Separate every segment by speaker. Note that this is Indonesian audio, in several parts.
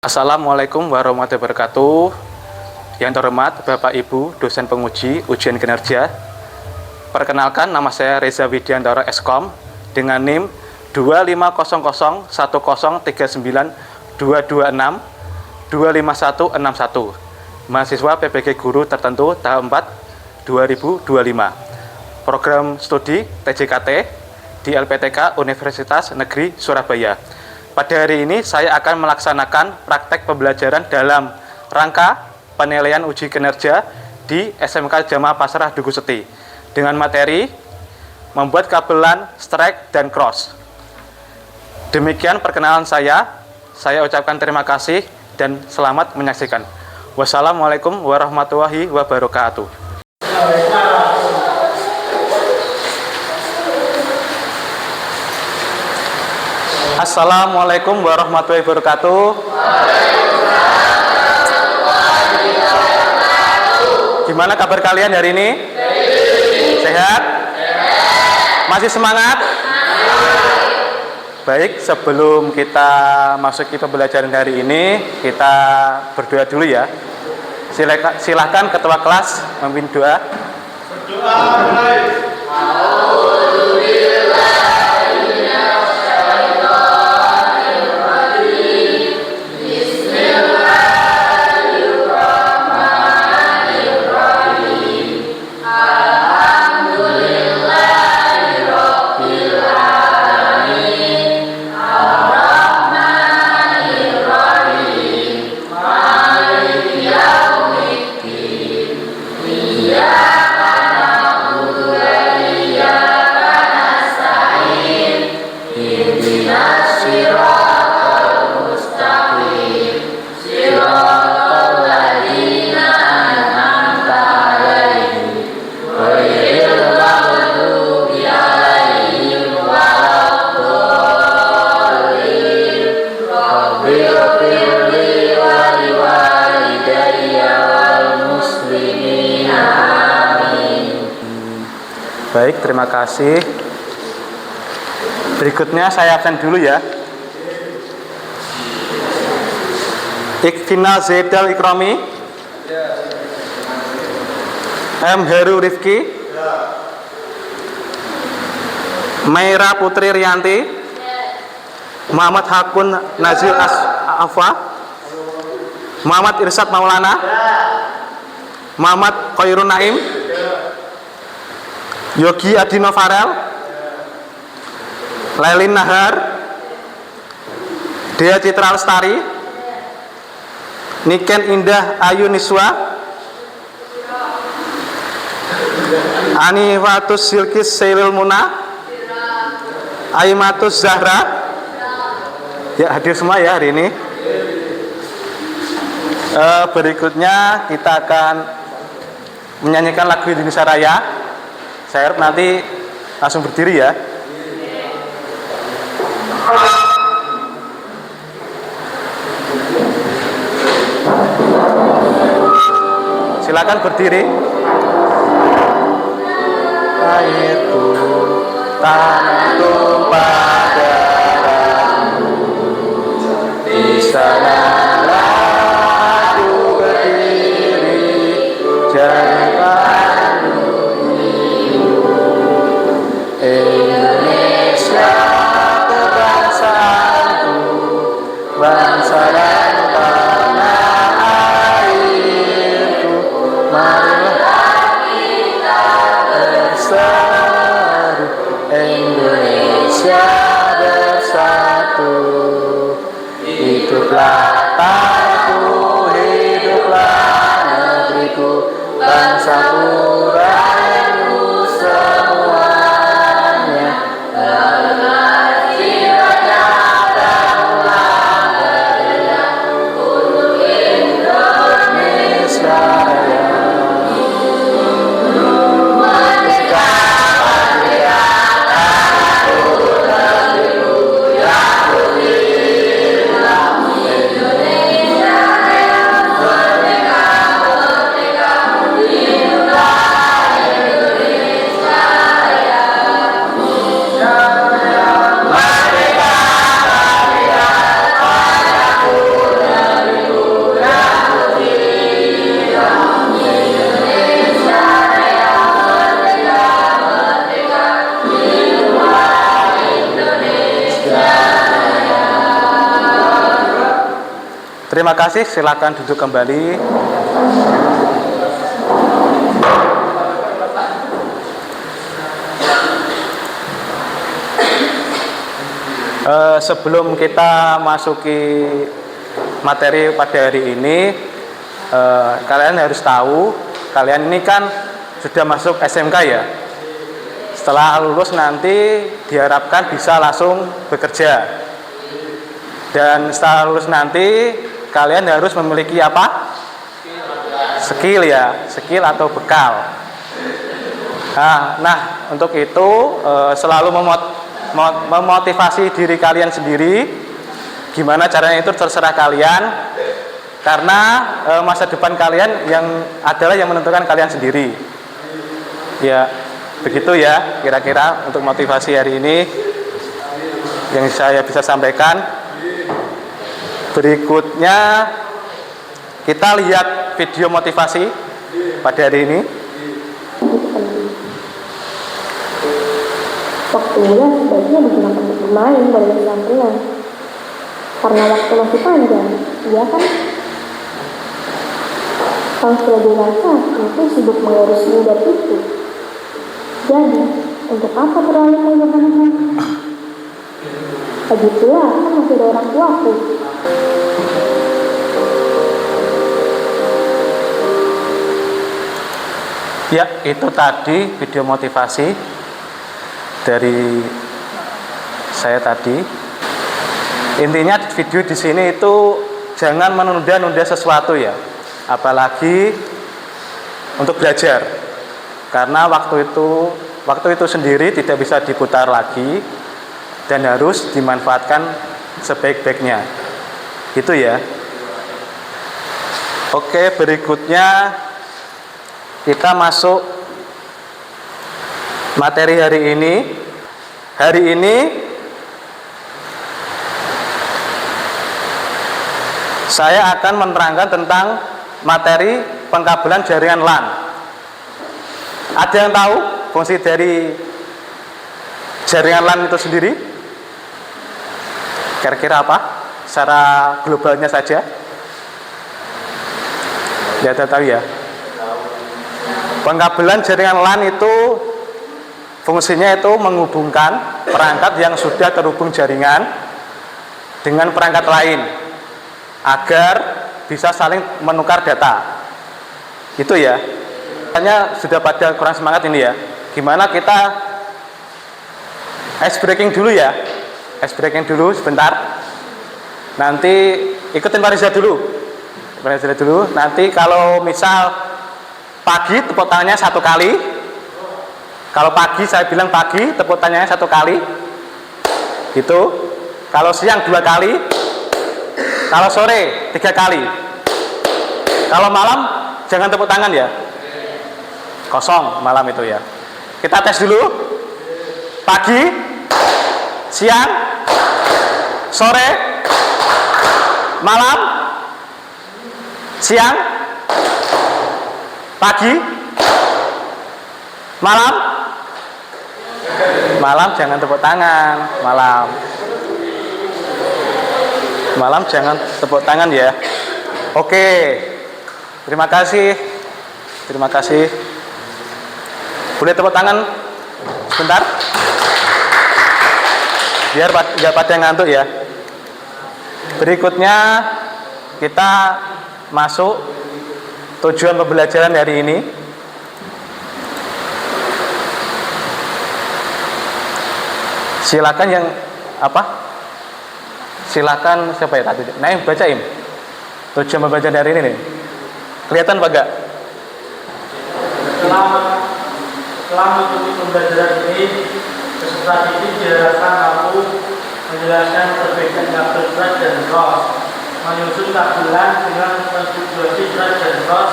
Speaker 1: Assalamualaikum warahmatullahi wabarakatuh. Yang terhormat Bapak Ibu dosen penguji ujian kinerja. Perkenalkan, nama saya Reza Widiantoro Eskom dengan NIM 25001039226251161. Mahasiswa PPG Guru Tertentu tahap 4 2025. Program studi TJKT di LPTK Universitas Negeri Surabaya. Pada hari ini saya akan melaksanakan praktek pembelajaran dalam rangka penilaian uji kinerja di SMK Jamaah Pasrah Duku Seti dengan materi membuat kabelan strike dan cross. Demikian perkenalan saya ucapkan terima kasih dan selamat menyaksikan. Wassalamualaikum warahmatullahi wabarakatuh. Assalamualaikum warahmatullahi wabarakatuh. Gimana kabar kalian hari ini? Sehat? Masih semangat? Baik, sebelum kita masuk ke pembelajaran hari ini, kita berdoa dulu ya. Silakan ketua kelas memimpin doa. Baik, terima kasih. Berikutnya saya absen dulu ya. Ikfina Zaidal Ikrami, M. Heru Rifki, Maira Putri Rianti, Muhammad Hakun Nazil Afa, Muhammad Irsyad Maulana, Muhammad Khairun Naim, Yogi Adino Farel, Lailin Nahar, Dea Citra Lestari, Niken Indah Ayu Niswa, Anifatus Silkis Seilul Muna, Aimatus Zahra. Ya, hadir semua ya hari ini. Berikutnya kita akan menyanyikan lagu Indonesia Raya. Saya harap nanti langsung berdiri ya. Silakan berdiri. Airku tanah tumpah darahmu, di sanalah aku berdiri, jangan Indonesia kebangsaanku, bangsa dan tanah airku, marilah kita bersatu Indonesia. Terima kasih, silakan duduk kembali. Sebelum kita masuki materi pada hari ini, kalian harus tahu, kalian ini kan sudah masuk SMK ya. Setelah lulus nanti diharapkan bisa langsung bekerja. Dan setelah lulus nanti kalian harus memiliki apa? Skill ya, skill atau bekal. Nah untuk itu selalu memotivasi diri kalian sendiri. Gimana caranya itu terserah kalian. Karena masa depan kalian yang adalah yang menentukan kalian sendiri. Ya, begitu ya kira-kira untuk motivasi hari ini yang saya bisa sampaikan. Berikutnya kita lihat video motivasi pada hari ini.
Speaker 2: Waktunya sebaiknya digunakan untuk bermain dan bersenang-senang. Karena waktu masih panjang, iya kan? Kalau sudah dewasa, mungkin sibuk mengurus ini dan itu. Jadi, untuk apa terlalu kemana-mana? Lagi pula, kan masih ada orang tuaku.
Speaker 1: Ya, itu tadi video motivasi dari saya tadi. Intinya video di sini itu jangan menunda-nunda sesuatu ya, apalagi untuk belajar. Karena waktu itu sendiri tidak bisa diputar lagi dan harus dimanfaatkan sebaik-baiknya. Gitu ya. Oke, berikutnya kita masuk materi hari ini. Hari ini saya akan menerangkan tentang materi pengkabelan jaringan LAN. Ada yang tahu fungsi dari jaringan LAN itu sendiri? Kira-kira apa? Secara globalnya saja. Ya, ada tahu ya. Pengkabelan jaringan LAN itu fungsinya itu menghubungkan perangkat yang sudah terhubung jaringan dengan perangkat lain agar bisa saling menukar data. Itu ya. Hanya sudah pada kurang semangat ini ya. Gimana kita ice breaking dulu ya. Ice breaking dulu sebentar. Nanti ikutin Parisa dulu. Parisa dulu. Nanti kalau misal pagi tepuk tangannya 1 kali. Kalau pagi saya bilang pagi tepuk tangannya 1 kali. Gitu. Kalau siang 2 kali. Kalau sore 3 kali. Kalau malam jangan tepuk tangan ya. Kosong malam itu ya. Kita tes dulu. Pagi, siang, sore, malam, siang, pagi, malam. Malam jangan tepuk tangan. Malam jangan tepuk tangan ya. Oke. Terima kasih. Boleh tepuk tangan sebentar? Biar nggak pada ngantuk ya. Berikutnya kita masuk tujuan pembelajaran hari ini. Silakan yang apa? Silakan siapa ya tadi? Naim bacain. Tujuan pembelajaran hari ini nih. Kelihatan apa enggak?
Speaker 3: Selama mengikuti pembelajaran ini, peserta didik diharapkan mampu menjelaskan perbedaan kabel thread dan cross, menyusun kabelan dengan konfigurasi thread dan cross,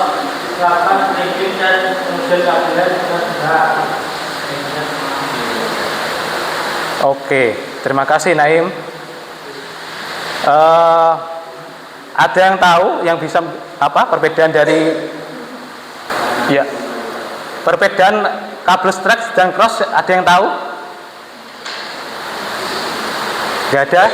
Speaker 3: melakukan stripping dan kemudian kabelan dengan benar.
Speaker 1: Oke, terima kasih Naim. Ada yang tahu yang bisa apa perbedaan dari ya perbedaan kabel thread dan cross, ada yang tahu? Gak ada?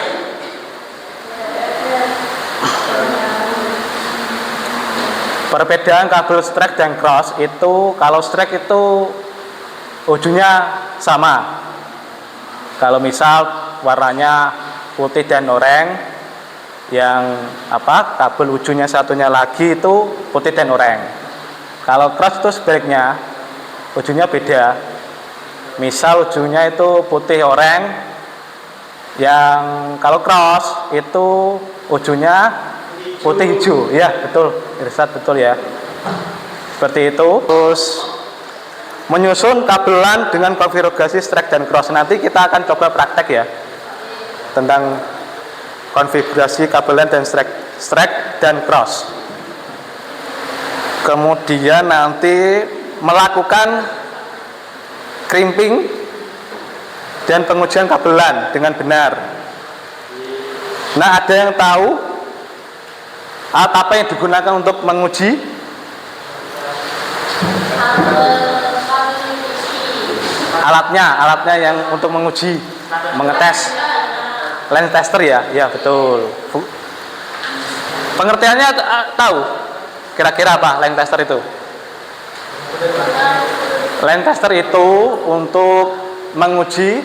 Speaker 1: Perbedaan kabel strike dan cross itu, kalau strike itu ujungnya sama. Kalau misal warnanya putih dan oranye, yang kabel ujungnya satunya lagi itu putih dan oranye. Kalau cross itu sebaliknya, ujungnya beda. Misal ujungnya itu putih oranye, yang kalau cross itu ujungnya putih hijau. Ya betul, Irsad, betul ya. Seperti itu. Terus menyusun kabel LAN dengan konfigurasi strike dan cross. Nanti kita akan coba praktek ya tentang konfigurasi kabel LAN dan strike dan cross. Kemudian nanti melakukan crimping dan pengujian kabel LAN dengan benar. Nah, ada yang tahu alat apa yang digunakan untuk menguji? Alatnya yang untuk menguji, mengetes. Line tester ya? Ya betul. Pengertiannya tahu? Kira-kira apa line tester itu? Line tester itu untuk menguji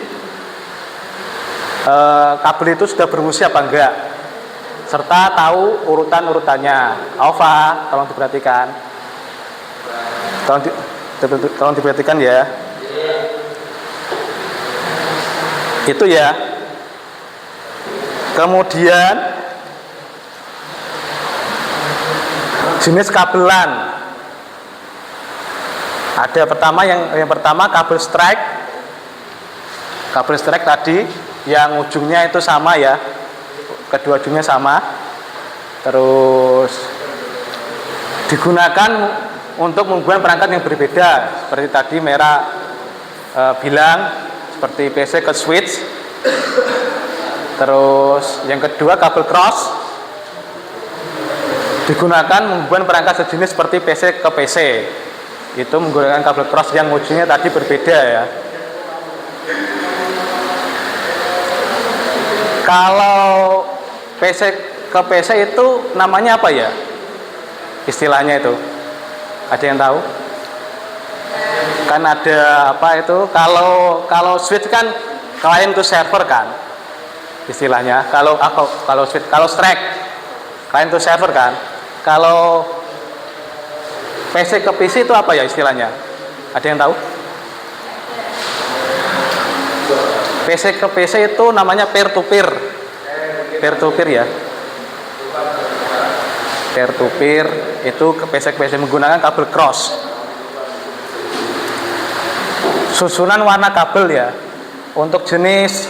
Speaker 1: kabel itu sudah berfungsi apa enggak, serta tahu urutan-urutannya. Alfa, tolong diperhatikan. Tolong diperhatikan ya. Itu ya. Kemudian jenis kabel LAN. Ada yang pertama kabel strike. Kabel strike tadi yang ujungnya itu sama ya. Kedua ujungnya sama. Terus digunakan untuk membuat perangkat yang berbeda. Seperti tadi merah bilang seperti PC ke switch. Terus yang kedua kabel cross digunakan membuat perangkat sejenis seperti PC ke PC. Itu menggunakan kabel cross yang ujungnya tadi berbeda ya. Kalau PC ke PC itu namanya apa ya? Istilahnya itu. Ada yang tahu? Kan ada apa itu? Kalau switch kan client to server kan? Istilahnya. Kalau switch, kalau strike client to server kan? Kalau PC ke PC itu apa ya istilahnya? Ada yang tahu? PC ke PC itu namanya peer to peer. Peer to peer ya. Peer to peer itu ke PC ke PC menggunakan kabel cross. Susunan warna kabel ya. Untuk jenis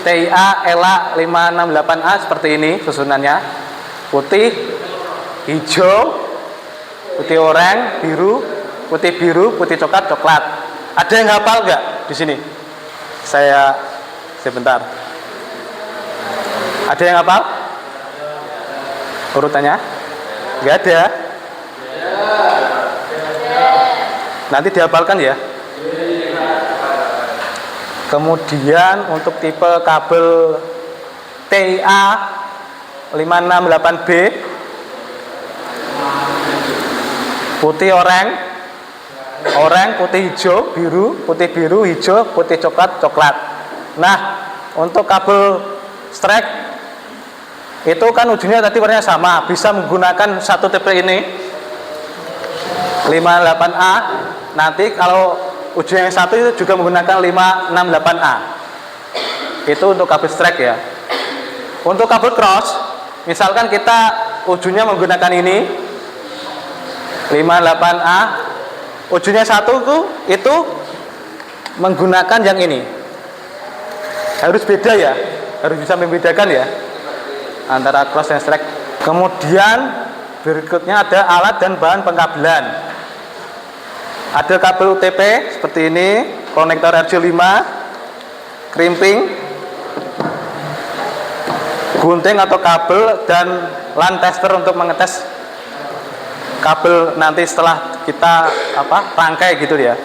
Speaker 1: TIA ELA 568A seperti ini susunannya. Putih, hijau, putih oranye, biru, putih coklat, coklat. Ada yang hafal nggak di sini? Saya sebentar. Ada yang hafal? Urutannya? Nggak ada. Nanti dihafalkan ya. Kemudian untuk tipe kabel TIA 568B putih oranye, putih hijau, biru, hijau, putih coklat, coklat. Nah, untuk kabel strike itu kan ujungnya tadi warnanya sama, bisa menggunakan satu tipe ini 58A. Nanti kalau ujung yang satu itu juga menggunakan 568A. Itu untuk kabel strike ya. Untuk kabel cross, misalkan kita ujungnya menggunakan ini 58A, ujungnya satu itu menggunakan yang ini. Harus beda ya, harus bisa membedakan ya antara cross dan strike. Kemudian berikutnya ada alat dan bahan pengkabelan. Ada kabel UTP seperti ini, konektor RJ5, crimping, gunting atau kabel, dan LAN tester untuk mengetes kabel nanti setelah kita rangkai gitu ya.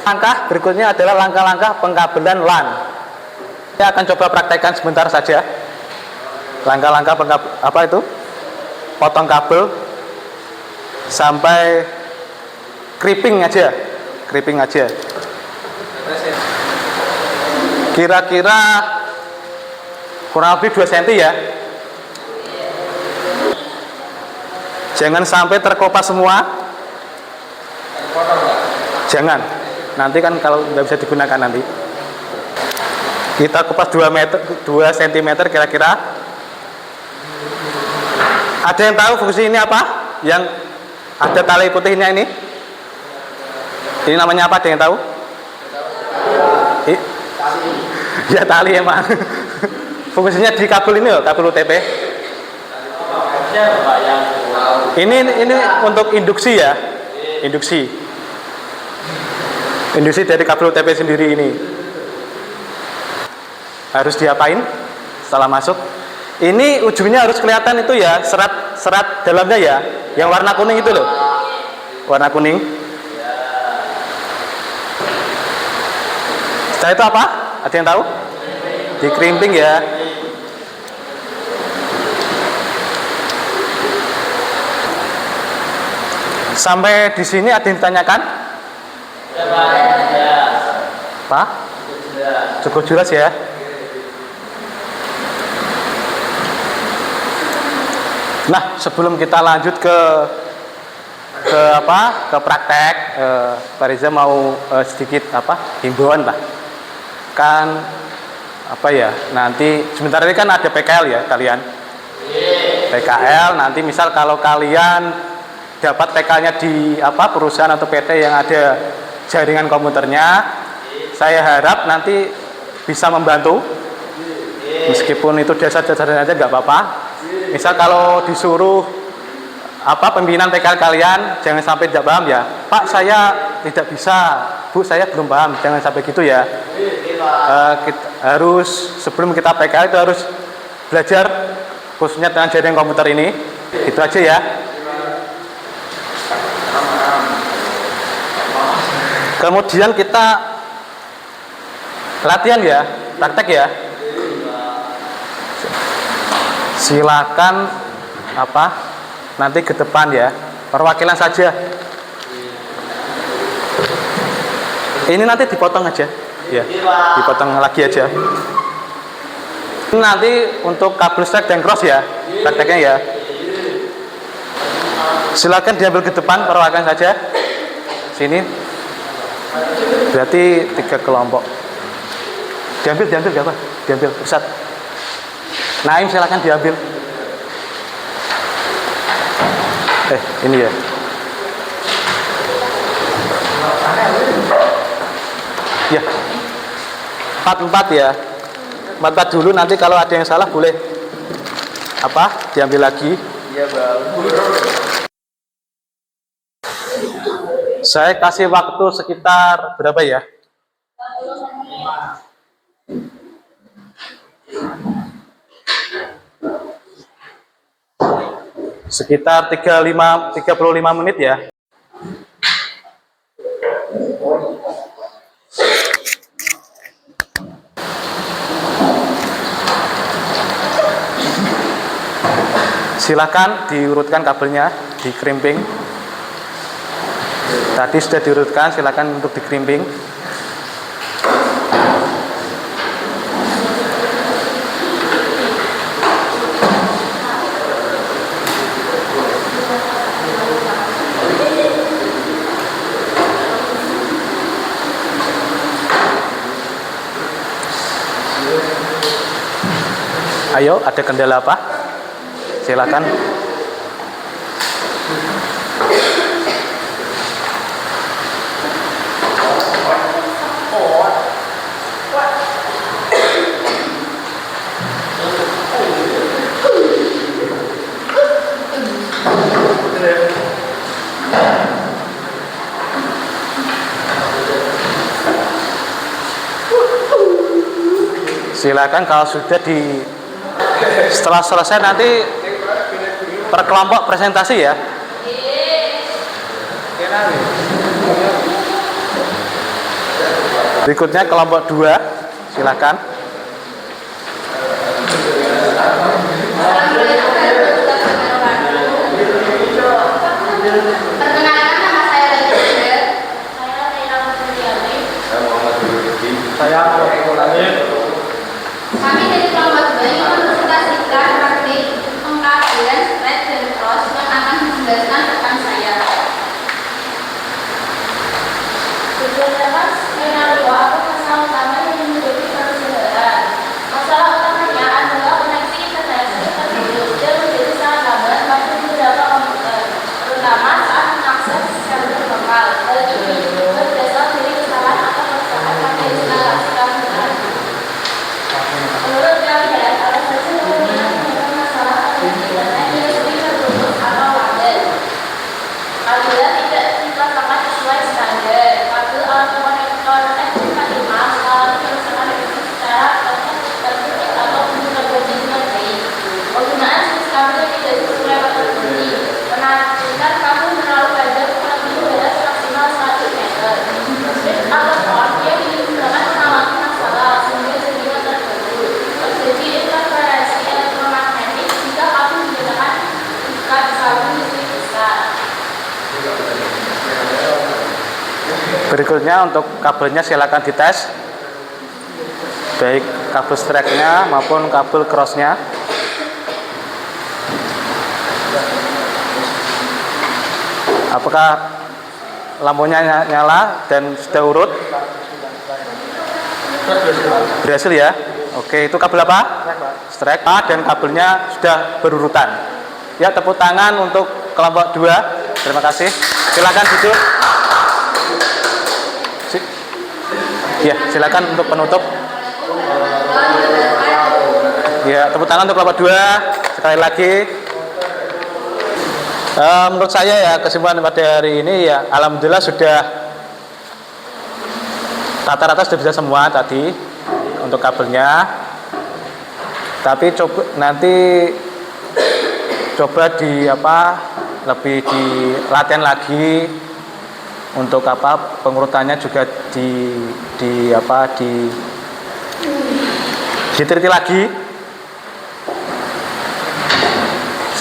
Speaker 1: Langkah berikutnya adalah langkah-langkah pengkabelan LAN. Saya akan coba praktekkan sebentar saja. langkah-langkah apa itu? Potong kabel sampai crimping aja. Kira-kira kurang lebih 2 cm ya. Jangan sampai terkopas semua. Jangan. Nanti kan kalau nggak bisa digunakan nanti. Kita kupas 2 cm kira-kira. Ada yang tahu fungsi ini apa? Yang ada tali putihnya ini? Ini namanya apa? Ada yang tahu? Ya tali emang. Fungsinya di kabel ini loh, kabel UTP. Ini untuk induksi ya, induksi dari kabel UTP sendiri ini. Harus diapain setelah masuk? Ini ujungnya harus kelihatan itu ya, serat dalamnya ya, yang warna kuning itu loh, warna kuning. Setelah itu apa? Ada yang tahu? Di crimping ya. Sampai di sini ada yang ditanyakan? Pak? Cukup jelas ya. Nah, sebelum kita lanjut ke praktek, Pak Riza mau sedikit himbauan lah. Kan nanti sebentar ini kan ada PKL ya kalian. PKL nanti misal kalau kalian dapat PKL-nya di perusahaan atau PT yang ada jaringan komputernya, saya harap nanti bisa membantu. Meskipun itu dasar-dasarnya aja nggak apa-apa. Misal kalau disuruh pembinaan PKL kalian, jangan sampai tidak paham ya. Pak, saya tidak bisa. Bu, saya belum paham. Jangan sampai gitu ya. Kita harus sebelum kita PKL itu harus belajar khususnya tentang jaringan komputer ini. Itu aja ya. Kemudian kita latihan ya, praktek ya. Silakan nanti ke depan ya, perwakilan saja. Ini nanti dipotong aja, ya, dipotong lagi aja. Ini nanti untuk kabel strap dan cross ya, prakteknya ya. Silakan diambil ke depan, perwakilan saja. Sini. Berarti 3 kelompok. Diambil apa? Diambil pusat. Naim silakan diambil. Ini ya. Ya. 4 ya. 4 dulu, nanti kalau ada yang salah boleh diambil lagi. Iya, Bang. Saya kasih waktu sekitar berapa ya? Sekitar 35 menit ya. Silakan diurutkan kabelnya, di crimping. Tadi sudah diurutkan, silakan untuk di crimping. Ayo, ada kendala apa? Silakan. Silakan kalau sudah setelah selesai nanti per kelompok presentasi ya. Berikutnya kelompok 2, silakan.
Speaker 3: Saya mau lanjut.
Speaker 4: Kami dari kelompok 2 ingin mempresentasikan praktik pengkajian stretch dan cross yang akan menjelaskan rekan saya. Berdasarkan skenario atau masalah utama yang menjadi permasalahan. Masalah utamanya adalah koneksi internet tersebut yang menjadi sangat lambat pada beberapa komputer, terutama saat mengakses server lokal. Hal ini berdasar dari kesalahan atau kerusakan pada instalasi komputer. Menurut kalian, apa saja yang menyebabkan masalah koneksi internet yang sering terputus atau lambat? Apabila tidak dipasangkan sesuai standar, kabel atau konektor F45 mengalami kerusakan secara tertutup atau terkunci dengan baik. Penggunaan jenis kabel yang tidak sesuai kategori menargetkan kabel terlalu panjang melebihi batas maksimal 100 meter. Switch atau port yang digunakan mengalami masalah sehingga jaringan terganggu. Terjadi interferensi elektromagnetik jika kabel digunakan dekat saluran listrik besar.
Speaker 1: Berikutnya untuk kabelnya silakan dites, baik kabel streknya maupun kabel crossnya. Apakah lampunya nyala dan sudah urut? Berhasil ya? Oke, itu kabel apa? Strek. Dan kabelnya sudah berurutan. Ya, tepuk tangan untuk kelompok 2. Terima kasih. Silakan duduk. Ya, silakan untuk penutup. Ya, tepuk tangan untuk kelompok 2. Sekali lagi. Menurut saya ya, kesimpulan pada hari ini ya, alhamdulillah sudah rata-rata sudah bisa semua tadi untuk kabelnya. Tapi coba nanti lebih dilatihan lagi untuk pengurutannya juga diteliti lagi.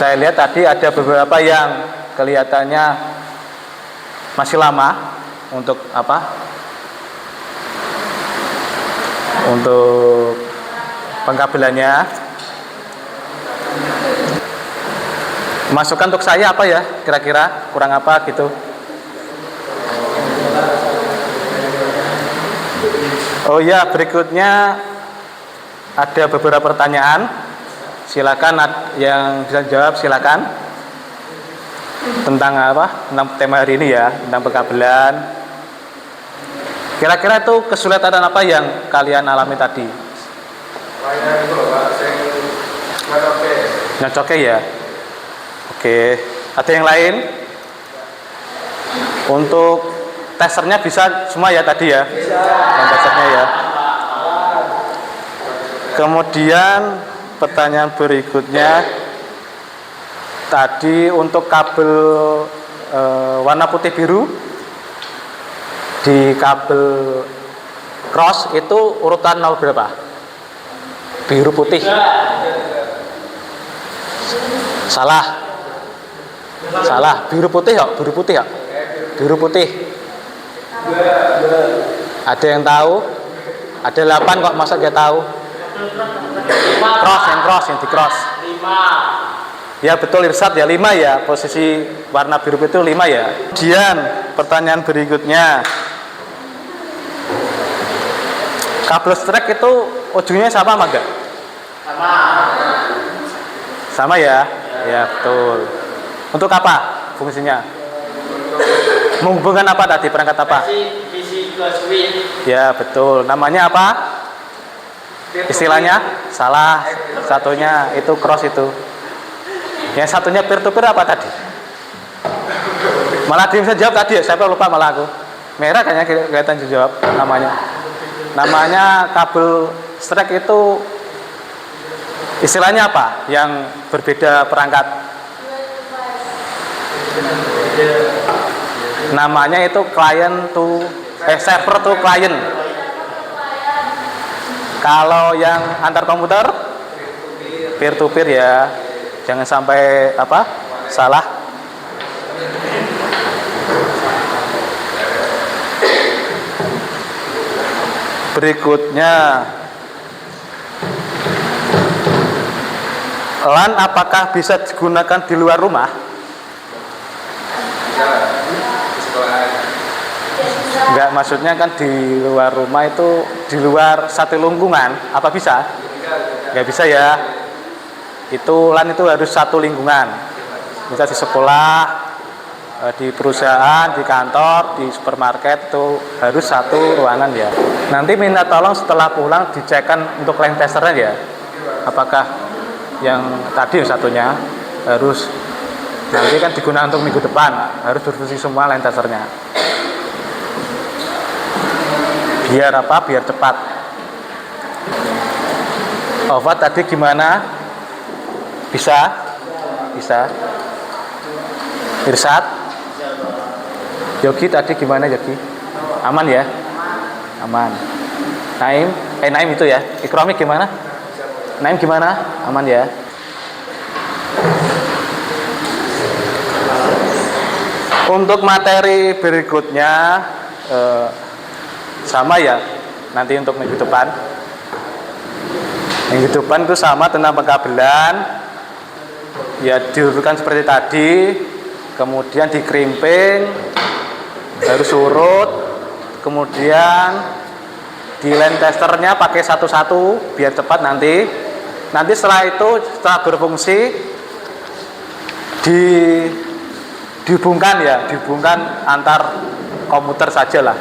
Speaker 1: Saya lihat tadi ada beberapa yang kelihatannya masih lama untuk untuk pengkabelannya. Masukan untuk saya apa ya? Kira-kira kurang apa gitu? Oh ya, berikutnya ada beberapa pertanyaan. Silakan yang bisa jawab, silakan. Tentang apa? Tentang tema hari ini ya, tentang pengkabelan. Kira-kira itu kesulitan apa yang kalian alami tadi? Nyocoknya ya. Oke, ada yang lain? Untuk testernya bisa semua ya tadi ya? Yang testernya ya. Kemudian pertanyaan berikutnya tadi untuk kabel warna putih biru di kabel cross itu urutan nomor berapa? Biru putih. Salah. Biru putih ya? Biru putih. Ada yang tahu? Ada 8 kok, masa dia tahu? Cross, yang di cross. 5. Ya betul Irsad ya, 5 ya. Posisi warna biru itu 5 ya. Kemudian pertanyaan berikutnya. Kabel strek itu ujungnya sama enggak? Sama ya? Ya betul. Untuk apa fungsinya? Menghubungkan apa tadi? Perangkat apa? Ya betul. Namanya apa? Istilahnya? Salah. Satunya itu cross itu. Yang satunya peer to peer apa tadi? Malah dia bisa jawab tadi ya. Saya lupa malah aku. Merah kayaknya kelihatan jawab namanya. Namanya kabel strek itu istilahnya apa? Yang berbeda perangkat. Namanya itu server to client. Kalau yang antar komputer peer to peer ya. Jangan sampai salah. Berikutnya, LAN apakah bisa digunakan di luar rumah? Enggak, maksudnya kan di luar rumah itu di luar satu lingkungan, apa bisa? Enggak bisa ya. Itu LAN itu harus satu lingkungan. Bisa di sekolah, di perusahaan, di kantor, di supermarket itu harus satu ruangan ya. Nanti minta tolong setelah pulang dicekkan untuk line testernya ya. Apakah yang tadi satunya harus nanti kan digunakan untuk minggu depan, harus berfungsi semua line testernya. Biar apa? Biar cepat. Ova tadi gimana? Bisa? Bisa. Irsat? Yogi tadi gimana Yogi? Aman ya? Aman. Naim? Naim itu ya. Ikromi gimana? Naim gimana? Aman ya? Untuk materi berikutnya sama ya, nanti untuk minggu depan. Minggu depan itu sama tentang pengkabelan. Ya diurutkan seperti tadi, kemudian dikerimping, harus surut, kemudian di line testernya pakai satu-satu biar cepat nanti. Nanti setelah itu, setelah berfungsi, dihubungkan ya, dihubungkan antar komputer saja lah.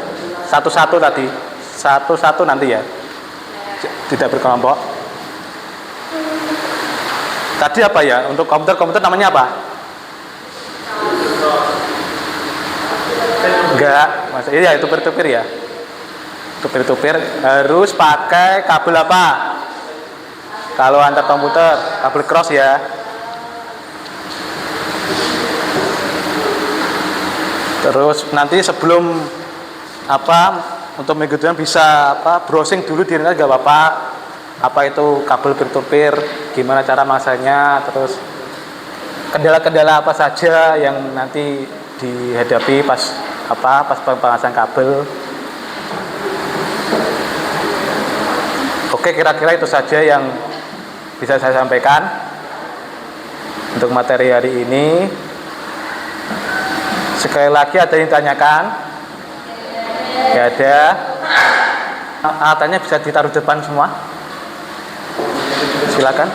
Speaker 1: Satu-satu tadi, satu-satu nanti ya, tidak berkelompok. Tadi apa ya, untuk komputer namanya apa? Enggak, maksudnya iya itu peer-to-peer ya. Peer-to-peer harus pakai kabel apa? Kalau antar komputer, kabel cross ya. Terus nanti sebelum untuk minggu depan bisa browsing dulu di internet gak apa-apa. Apa itu kabel peer-to-peer, gimana cara masanya, terus kendala-kendala apa saja yang nanti dihadapi pas pemasangan kabel. Oke, kira-kira itu saja yang bisa saya sampaikan untuk materi hari ini. Sekali lagi ada yang ditanyakan? Ya ada. Alatnya bisa ditaruh depan semua. Silakan.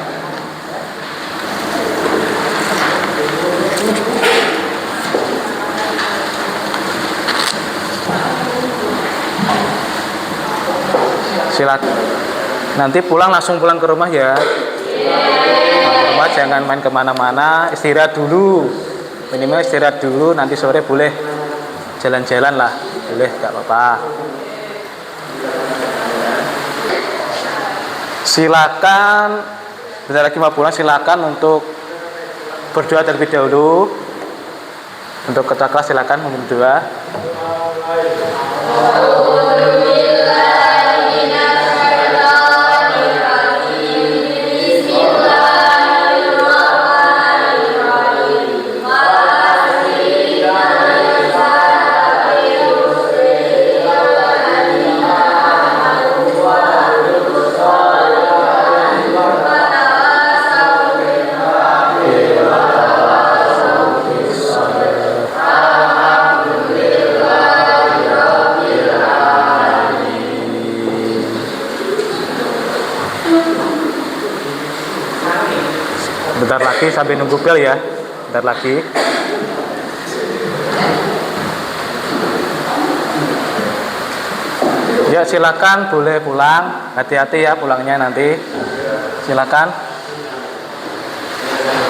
Speaker 1: Silakan. Nanti langsung pulang ke rumah ya. Pulang ke rumah, jangan main kemana-mana, istirahat dulu. Minimal istirahat dulu. Nanti sore boleh jalan-jalan lah, boleh, nggak apa-apa. Silakan, bentar lagi mau pulang, silakan untuk berdoa terlebih dahulu. Untuk ketua kelas silakan berdoa. Bentar lagi sampai nunggu bel ya. Bentar lagi. Ya silakan boleh pulang. Hati-hati ya pulangnya nanti. Silakan.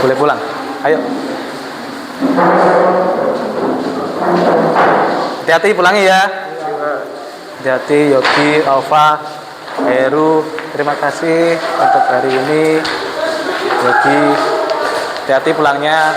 Speaker 1: Boleh pulang. Ayo. Hati-hati pulangnya ya. Hati-hati Yogi, Alfa, Heru. Terima kasih untuk hari ini. Yogi, hati-hati pulangnya.